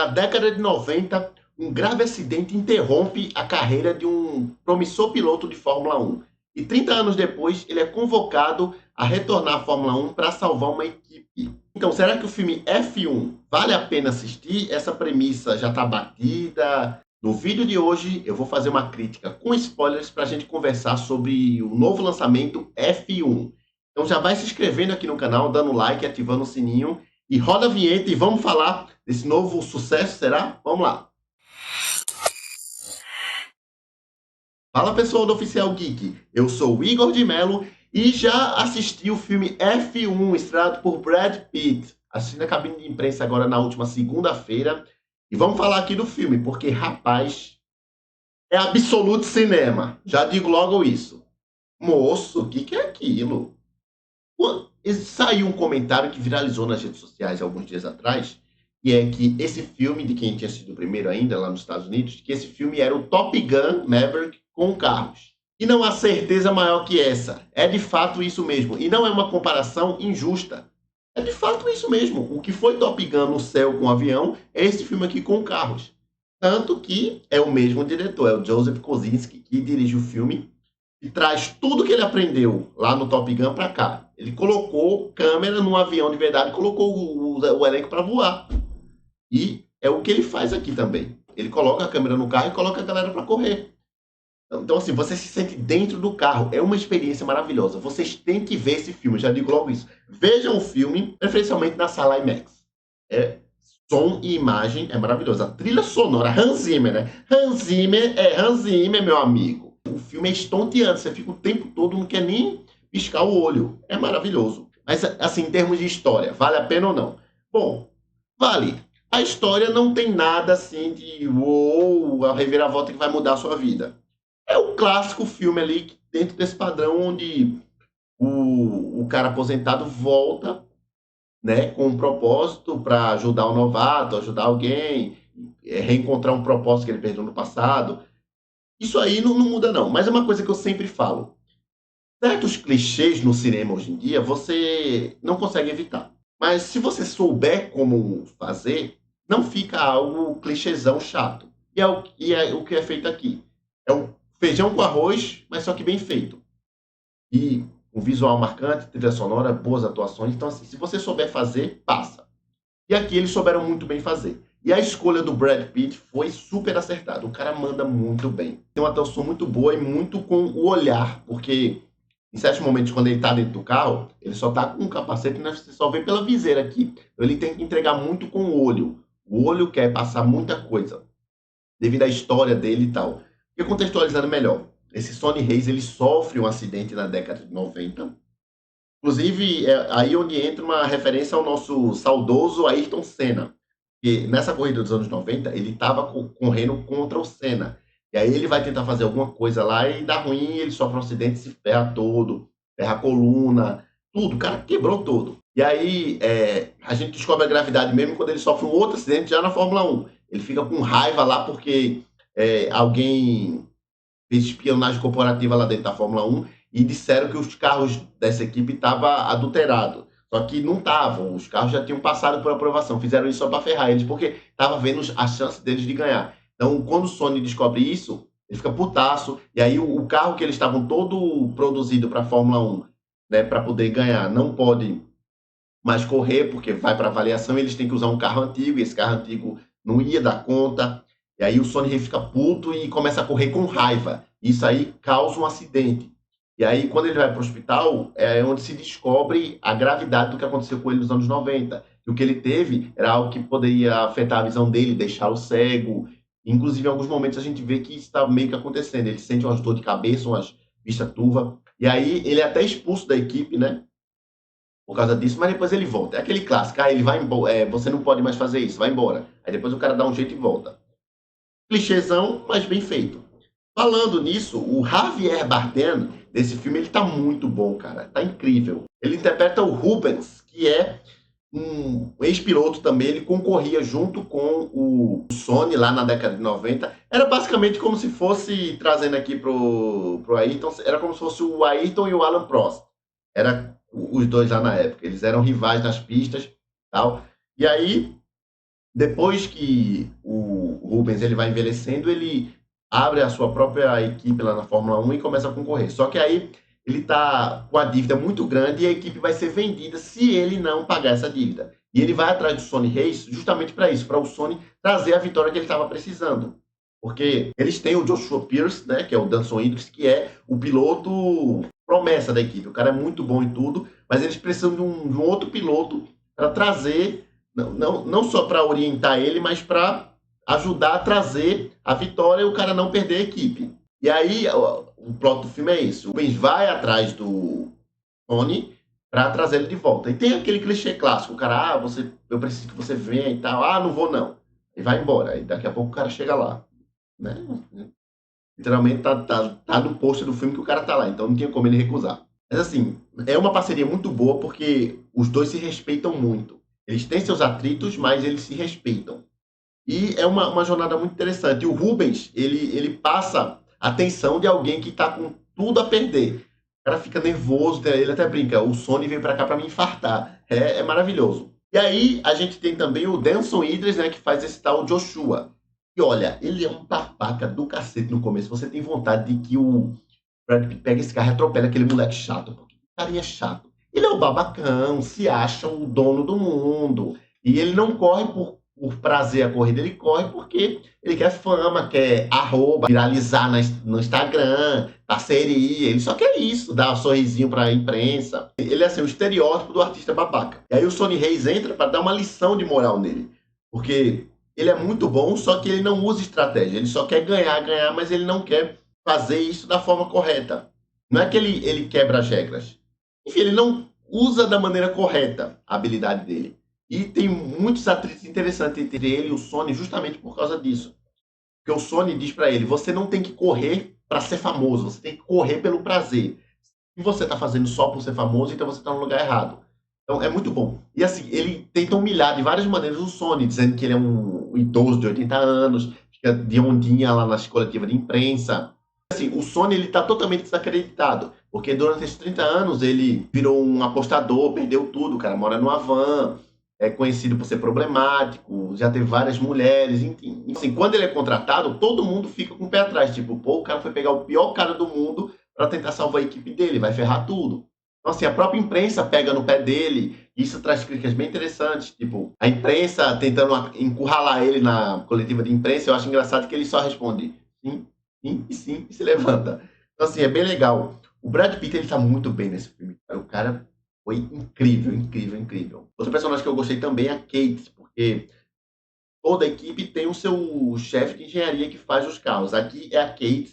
Na década de 90, um grave acidente interrompe a carreira de um promissor piloto de Fórmula 1. E 30 anos depois, ele é convocado a retornar à Fórmula 1 para salvar uma equipe. Então, será que o filme F1 vale a pena assistir? Essa premissa já está batida. No vídeo de hoje, eu vou fazer uma crítica com spoilers para a gente conversar sobre o novo lançamento F1. Então já vai se inscrevendo aqui no canal, dando like, ativando o sininho. E roda a vinheta e vamos falar desse novo sucesso, será? Vamos lá. Fala pessoal do Oficial Geek, eu sou o Igor de Mello e já assisti o filme F1, estrelado por Brad Pitt. Assisti na cabine de imprensa agora na última segunda-feira. E vamos falar aqui do filme, porque, rapaz, é absoluto cinema. Já digo logo isso. Moço, o que é aquilo? Saiu um comentário que viralizou nas redes sociais alguns dias atrás, que é que esse filme, de quem tinha sido o primeiro ainda lá nos Estados Unidos, que esse filme era o Top Gun Maverick com carros. E não há certeza maior que essa. É de fato isso mesmo. E não é uma comparação injusta. É de fato isso mesmo. O que foi Top Gun no céu com o avião é esse filme aqui com carros. Tanto que é o mesmo diretor, é o Joseph Kosinski, que dirige o filme e traz tudo que ele aprendeu lá no Top Gun para cá. Ele colocou câmera num avião de verdade, colocou o elenco para voar. E é o que ele faz aqui também. Ele coloca a câmera no carro e coloca a galera para correr. Então, assim, você se sente dentro do carro. É uma experiência maravilhosa. Vocês têm que ver esse filme, já digo logo isso. Vejam o filme, preferencialmente na sala IMAX. Som e imagem é maravilhoso. A trilha sonora, Hans Zimmer, né? Hans Zimmer, meu amigo. O filme é estonteante, você fica o tempo todo, não quer nem piscar o olho. É maravilhoso. Mas, assim, em termos de história, vale a pena ou não? Bom, vale. A história não tem nada assim de uou, a reviravolta que vai mudar a sua vida. É o clássico filme ali, dentro desse padrão, onde o cara aposentado volta, né, com um propósito para ajudar o novato, ajudar alguém, reencontrar um propósito que ele perdeu no passado. Isso aí não muda não, mas é uma coisa que eu sempre falo. Certos clichês no cinema hoje em dia, você não consegue evitar. Mas se você souber como fazer, não fica algo clichêzão chato. E é o que é feito aqui. É um feijão com arroz, mas só que bem feito. E um visual marcante, trilha sonora, boas atuações. Então, assim, se você souber fazer, passa. E aqui eles souberam muito bem fazer. E a escolha do Brad Pitt foi super acertada. O cara manda muito bem. Tem uma atuação muito boa e muito com o olhar, porque em certos momentos, quando ele está dentro do carro, ele só está com um capacete, né? Você só vê pela viseira aqui. Então, ele tem que entregar muito com o olho. O olho quer passar muita coisa, devido à história dele e tal. E contextualizando melhor, esse Sonny Hayes, ele sofre um acidente na década de 90. Inclusive, é aí onde entra uma referência ao nosso saudoso Ayrton Senna. Que nessa corrida dos anos 90, ele estava correndo contra o Senna. E aí ele vai tentar fazer alguma coisa lá e dá ruim, ele sofre um acidente, se ferra todo, ferra a coluna, tudo, o cara quebrou todo. E aí a gente descobre a gravidade mesmo quando ele sofre um outro acidente já na Fórmula 1. Ele fica com raiva lá porque alguém fez espionagem corporativa lá dentro da Fórmula 1 e disseram que os carros dessa equipe estavam adulterados. Só que não estavam, os carros já tinham passado por aprovação, fizeram isso só para ferrar eles, porque estava vendo a chance deles de ganhar. Então, quando o Sony descobre isso, ele fica putaço, e aí o carro que eles estavam todo produzido para a Fórmula 1, né, para poder ganhar, não pode mais correr, porque vai para avaliação, eles têm que usar um carro antigo, e esse carro antigo não ia dar conta, e aí o Sony fica puto e começa a correr com raiva. Isso aí causa um acidente. E aí, quando ele vai para o hospital, é onde se descobre a gravidade do que aconteceu com ele nos anos 90. E o que ele teve era algo que poderia afetar a visão dele, deixá-lo cego. Inclusive, em alguns momentos, a gente vê que isso está meio que acontecendo. Ele sente umas dor de cabeça, umas vista turva. E aí, ele é até expulso da equipe, né? Por causa disso, mas depois ele volta. É aquele clássico, ele vai embora, você não pode mais fazer isso, vai embora. Aí depois o cara dá um jeito e volta. Clichêzão, mas bem feito. Falando nisso, o Javier Bardem desse filme, ele tá muito bom, cara. Tá incrível. Ele interpreta o Rubens, que é um ex-piloto também. Ele concorria junto com o Sony lá na década de 90. Era basicamente como se fosse, trazendo aqui pro Ayrton, era como se fosse o Ayrton e o Alan Prost. Era os dois lá na época. Eles eram rivais nas pistas, tal. E aí Depois que o Rubens ele vai envelhecendo, ele abre a sua própria equipe lá na Fórmula 1 e começa a concorrer. Só que aí ele tá com a dívida muito grande e a equipe vai ser vendida se ele não pagar essa dívida. E ele vai atrás do Sonny Hayes justamente para isso, para o Sonny trazer a vitória que ele estava precisando. Porque eles têm o Joshua Pierce, né, que é o Danson Idris, que é o piloto promessa da equipe. O cara é muito bom em tudo, mas eles precisam de um outro piloto para trazer, não só para orientar ele, mas para ajudar a trazer a vitória e o cara não perder a equipe. E aí, o plot do filme é isso. O Rubens vai atrás do Tony para trazer ele de volta. E tem aquele clichê clássico, o cara, eu preciso que você venha e tal. Ah, não vou não. E vai embora. E daqui a pouco o cara chega lá, né? Literalmente tá no poster do filme que o cara tá lá, então não tinha como ele recusar. Mas assim, é uma parceria muito boa porque os dois se respeitam muito. Eles têm seus atritos, mas eles se respeitam. E é uma jornada muito interessante. E o Rubens, ele passa a tensão de alguém que tá com tudo a perder. O cara fica nervoso, ele até brinca, o Sony veio pra cá pra me infartar. É maravilhoso. E aí, a gente tem também o Danson Idris, né, que faz esse tal Joshua. E olha, ele é um babaca do cacete no começo. Você tem vontade de que o Brad Pitt pegue esse carro e atropele aquele moleque chato. Porque o carinha é chato. Ele é o babacão, se acha o dono do mundo. E ele não corre por prazer a corrida, ele corre porque ele quer fama, quer arroba, viralizar no Instagram, parceria. Ele só quer isso, dar um sorrisinho pra imprensa. Ele é assim, o estereótipo do artista babaca. E aí o Sonny Hayes entra para dar uma lição de moral nele. Porque ele é muito bom, só que ele não usa estratégia. Ele só quer ganhar, mas ele não quer fazer isso da forma correta. Não é que ele quebra as regras. Enfim, ele não usa da maneira correta a habilidade dele. E tem muitos atritos interessantes entre ele e o Sony justamente por causa disso. Porque o Sony diz pra ele, você não tem que correr pra ser famoso, você tem que correr pelo prazer. Se você tá fazendo só por ser famoso, então você tá no lugar errado. Então é muito bom. E assim, ele tenta humilhar de várias maneiras o Sony, dizendo que ele é um idoso de 80 anos, fica de ondinha lá nas coletivas de imprensa. Assim, o Sony ele tá totalmente desacreditado, porque durante esses 30 anos ele virou um apostador, perdeu tudo, o cara mora numa van, é conhecido por ser problemático, já teve várias mulheres, enfim. Assim, quando ele é contratado, todo mundo fica com o pé atrás, tipo, pô, o cara foi pegar o pior cara do mundo para tentar salvar a equipe dele, vai ferrar tudo. Então, assim, a própria imprensa pega no pé dele, isso traz críticas bem interessantes, tipo, a imprensa tentando encurralar ele na coletiva de imprensa, eu acho engraçado que ele só responde sim, sim e sim, e se levanta. Então, assim, é bem legal. O Brad Pitt, ele tá muito bem nesse filme, cara. O cara foi incrível, incrível, incrível. Outro personagem que eu gostei também é a Kate, porque toda a equipe tem o seu chefe de engenharia que faz os carros. Aqui é a Kate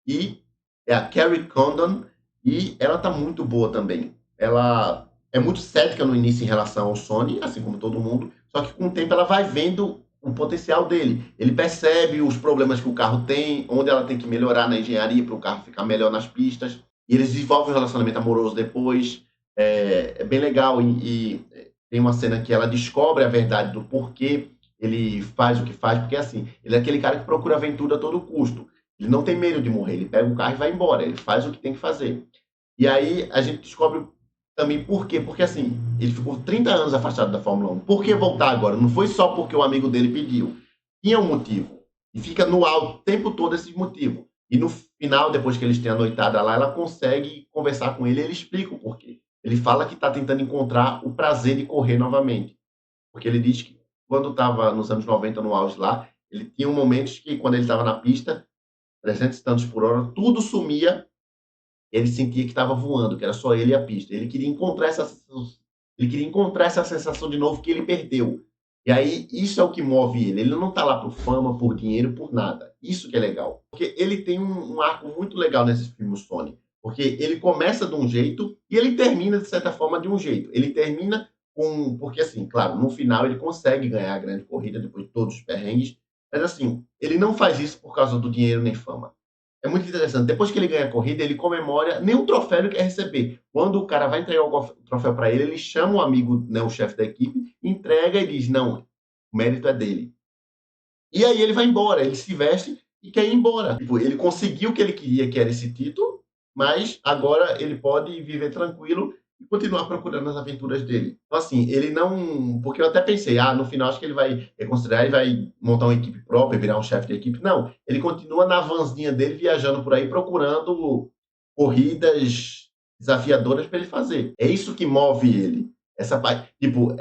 e é a Carrie Condon e ela tá muito boa também. Ela é muito cética no início em relação ao Sony, assim como todo mundo, só que com o tempo ela vai vendo o potencial dele. Ele percebe os problemas que o carro tem, onde ela tem que melhorar na engenharia para o carro ficar melhor nas pistas. E eles desenvolvem um relacionamento amoroso depois. É bem legal e tem uma cena que ela descobre a verdade do porquê ele faz o que faz, porque assim, ele é aquele cara que procura aventura a todo custo. Ele não tem medo de morrer, ele pega o carro e vai embora, ele faz o que tem que fazer. E aí a gente descobre também por quê, porque assim, ele ficou 30 anos afastado da Fórmula 1. Por que voltar agora? Não foi só porque o amigo dele pediu. Tinha um motivo. E fica no alto o tempo todo esse motivo. E no final, depois que eles têm a noitada lá, ela consegue conversar com ele e ele explica o porquê. Ele fala que está tentando encontrar o prazer de correr novamente. Porque ele diz que quando estava nos anos 90 no auge lá, ele tinha momentos que quando ele estava na pista, 300 e tantos por hora, tudo sumia, ele sentia que estava voando, que era só ele e a pista. Ele queria encontrar essa sensação de novo que ele perdeu. E aí, isso é o que move ele. Ele não está lá por fama, por dinheiro, por nada. Isso que é legal. Porque ele tem um arco muito legal nesse filme, o Sony. Porque ele começa de um jeito e ele termina, de certa forma, de um jeito. Ele termina porque, assim, claro, no final ele consegue ganhar a grande corrida depois de todos os perrengues. Mas, assim, ele não faz isso por causa do dinheiro nem fama. É muito interessante. Depois que ele ganha a corrida, ele comemora, nem um troféu ele quer receber. Quando o cara vai entregar o troféu para ele, ele chama o amigo, né, o chefe da equipe, entrega e diz: não, o mérito é dele. E aí ele vai embora, ele se veste e quer ir embora. Tipo, ele conseguiu o que ele queria, que era esse título, mas agora ele pode viver tranquilo e continuar procurando as aventuras dele. Então, assim, ele não. Porque eu até pensei, no final acho que ele vai reconsiderar e vai montar uma equipe própria, virar um chefe de equipe. Não, ele continua na vanzinha dele, viajando por aí, procurando corridas desafiadoras para ele fazer. É isso que move ele. Essa tipo,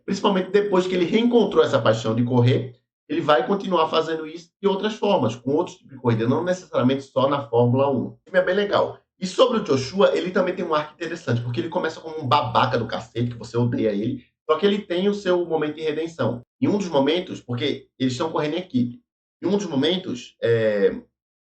principalmente depois que ele reencontrou essa paixão de correr, ele vai continuar fazendo isso de outras formas, com outros tipos de corrida, não necessariamente só na Fórmula 1. O filme é bem legal. E sobre o Joshua, ele também tem um arco interessante, porque ele começa como um babaca do cacete, que você odeia ele, só que ele tem o seu momento de redenção. Em um dos momentos, porque eles estão correndo em equipe, em um dos momentos,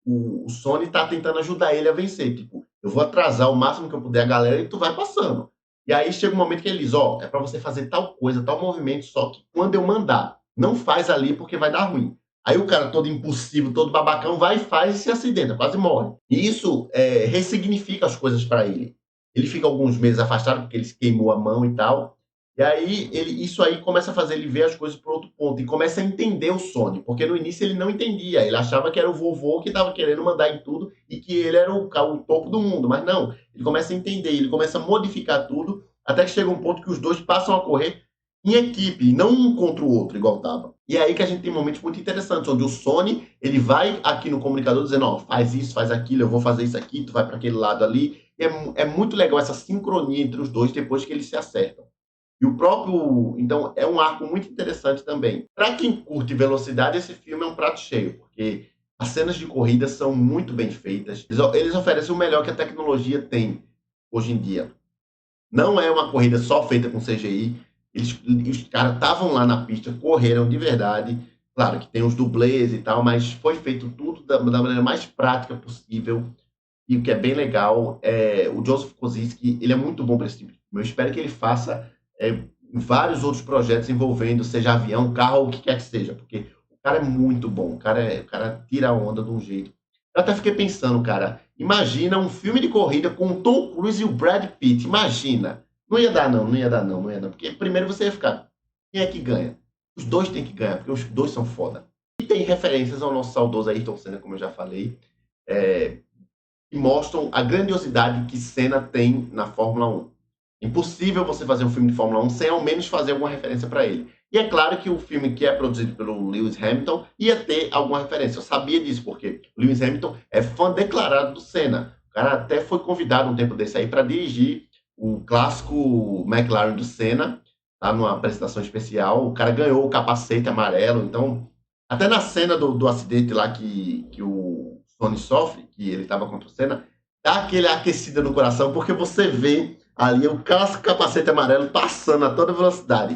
o Sony tá tentando ajudar ele a vencer. Tipo, eu vou atrasar o máximo que eu puder a galera e tu vai passando. E aí chega um momento que ele diz, é para você fazer tal coisa, tal movimento, só que quando eu mandar, não faz ali porque vai dar ruim. Aí o cara todo impulsivo, todo babacão, vai e faz e se acidenta, quase morre. E isso ressignifica as coisas para ele. Ele fica alguns meses afastado porque ele se queimou a mão e tal. E aí isso aí começa a fazer ele ver as coisas por outro ponto e começa a entender o Sony, porque no início ele não entendia, ele achava que era o vovô que estava querendo mandar em tudo e que ele era o topo do mundo, mas não, ele começa a entender, ele começa a modificar tudo, até que chega um ponto que os dois passam a correr em equipe, não um contra o outro, igual tava. E é aí que a gente tem momentos muito interessantes, onde o Sony, ele vai aqui no comunicador dizendo, faz isso, faz aquilo, eu vou fazer isso aqui, tu vai para aquele lado ali. E é muito legal essa sincronia entre os dois depois que eles se acertam. E o próprio. Então, é um arco muito interessante também. Para quem curte velocidade, esse filme é um prato cheio, porque as cenas de corrida são muito bem feitas. Eles oferecem o melhor que a tecnologia tem hoje em dia. Não é uma corrida só feita com CGI. Os caras estavam lá na pista, correram de verdade. Claro que tem os dublês e tal, mas foi feito tudo da maneira mais prática possível. E o que é bem legal é o Joseph Kosinski, ele é muito bom para esse tipo de filme. Eu espero que ele faça vários outros projetos envolvendo, seja avião, carro ou o que quer que seja, porque o cara é muito bom, o cara tira a onda de um jeito. Eu até fiquei pensando, cara, imagina um filme de corrida com o Tom Cruise e o Brad Pitt, imagina. Não ia dar não, não ia dar não, não ia dar, porque primeiro você ia ficar, quem é que ganha? Os dois têm que ganhar, porque os dois são foda. E tem referências ao nosso saudoso Ayrton Senna, como eu já falei, que mostram a grandiosidade que Senna tem na Fórmula 1. Impossível você fazer um filme de Fórmula 1 sem ao menos fazer alguma referência para ele. E é claro que o filme que é produzido pelo Lewis Hamilton ia ter alguma referência. Eu sabia disso, porque o Lewis Hamilton é fã declarado do Senna. O cara até foi convidado um tempo desse aí para dirigir o clássico McLaren do Senna, tá, numa apresentação especial. O cara ganhou o capacete amarelo, então até na cena do acidente lá que o Sony sofre, que ele estava contra o Senna, dá aquele aquecida no coração, porque você vê ali o capacete amarelo passando a toda velocidade.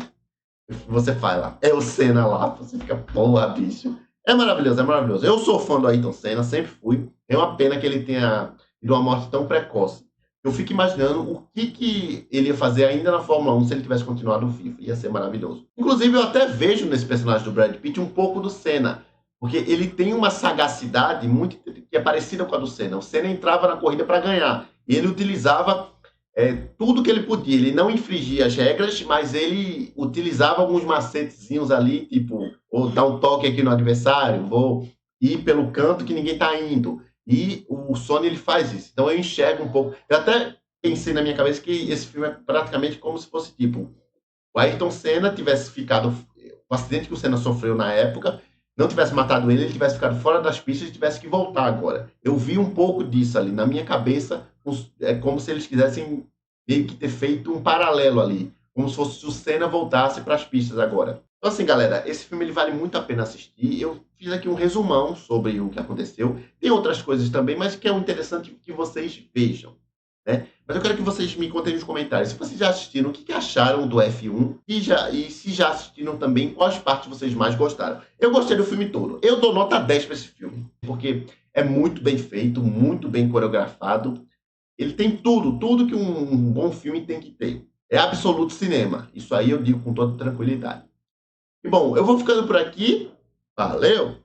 Você faz lá, é o Senna lá, você fica, porra, bicho. É maravilhoso, é maravilhoso. Eu sou fã do Ayrton Senna, sempre fui. É uma pena que ele tenha tido uma morte tão precoce. Eu fico imaginando o que ele ia fazer ainda na Fórmula 1 se ele tivesse continuado vivo. Ia ser maravilhoso. Inclusive, eu até vejo nesse personagem do Brad Pitt um pouco do Senna, porque ele tem uma sagacidade muito que é parecida com a do Senna. O Senna entrava na corrida para ganhar. E ele utilizava tudo que ele podia. Ele não infringia as regras, mas ele utilizava alguns macetezinhos ali, tipo, vou dar um toque aqui no adversário, vou ir pelo canto que ninguém está indo. E o Sony, ele faz isso. Então eu enxergo um pouco. Eu até pensei na minha cabeça que esse filme é praticamente como se fosse, tipo, o Ayrton Senna tivesse ficado... O acidente que o Senna sofreu na época não tivesse matado ele tivesse ficado fora das pistas e tivesse que voltar agora. Eu vi um pouco disso ali. Na minha cabeça, é como se eles quisessem meio que ter feito um paralelo ali. Como se fosse o Senna voltasse para as pistas agora. Então assim, galera, esse filme ele vale muito a pena assistir. Eu fiz aqui um resumão sobre o que aconteceu. Tem outras coisas também, mas que é interessante que vocês vejam, né? Mas eu quero que vocês me contem nos comentários se vocês já assistiram, o que acharam do F1 e se já assistiram também, quais partes vocês mais gostaram. Eu gostei do filme todo. Eu dou nota 10 para esse filme, porque é muito bem feito, muito bem coreografado. Ele tem tudo que um bom filme tem que ter. É absoluto cinema. Isso aí eu digo com toda tranquilidade. E bom, eu vou ficando por aqui. Valeu!